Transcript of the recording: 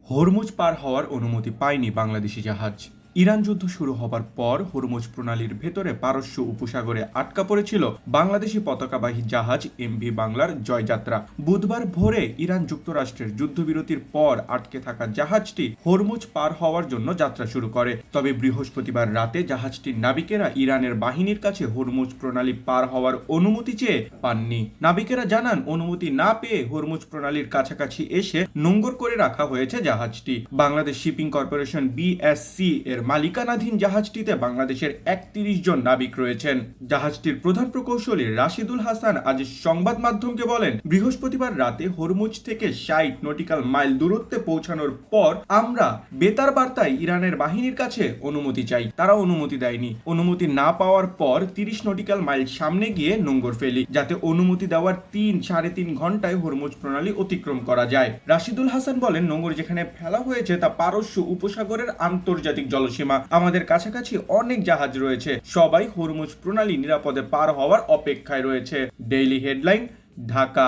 Hormuz পার হওয়ার অনুমতি পায়নি বাংলাদেশি জাহাজ। ইরান যুদ্ধ শুরু হবার পর হরমুজ প্রণালীর ভেতরে পারস্য উপসাগরে আটকা পড়েছিল বাংলাদেশি পতাকাবাহী জাহাজ এমভি বাংলার জয়যাত্রা। বুধবার ভোরে ইরান যুক্তরাষ্ট্রের যুদ্ধবিরতির পর আটকে থাকা জাহাজটি হরমুজ পার হওয়ার জন্য যাত্রা শুরু করে। তবে বৃহস্পতিবার রাতে জাহাজটির নাবিকেরা ইরানের বাহিনীর কাছে হরমুজ প্রণালী পার হওয়ার অনুমতি চেয়ে পাননি। নাবিকেরা জানান, অনুমতি না পেয়ে হরমুজ প্রণালীর কাছাকাছি এসে নোঙ্গর করে রাখা হয়েছে জাহাজটি। বাংলাদেশ শিপিং কর্পোরেশন বিএসসি এর মালিকানাধীন জাহাজটিতে বাংলাদেশের ৩১ জন নাবিক রয়েছেন। জাহাজটির প্রধান প্রকৌশলী রাশিদুল হাসান আজ সংবাদ মাধ্যমকে বলেন, বৃহস্পতিবার রাতে হরমুজ থেকে ৬০ নটিক্যাল মাইল দূরত্বে পৌঁছানোর পর আমরা বেতার বার্তায় ইরানের বাহিনীর কাছে অনুমতি চাই। তারা অনুমতি দেয়নি। অনুমতি না পাওয়ার পর ৩০ নটিক্যাল মাইল সামনে গিয়ে নোঙ্গর ফেলি, যাতে অনুমতি দেওয়ার ৩-৩.৫ ঘন্টায় হরমুজ প্রণালী অতিক্রম করা যায়। রাশিদুল হাসান বলেন, নোঙ্গর যেখানে ফেলা হয়েছে তা পারস্য উপসাগরের আন্তর্জাতিক জলসীমা। আমাদের কাছাকাছি অনেক জাহাজ রয়েছে, সবাই হরমুজ প্রণালী নিরাপদে পার হওয়ার অপেক্ষায় রয়েছে। Daily headline, Dhaka.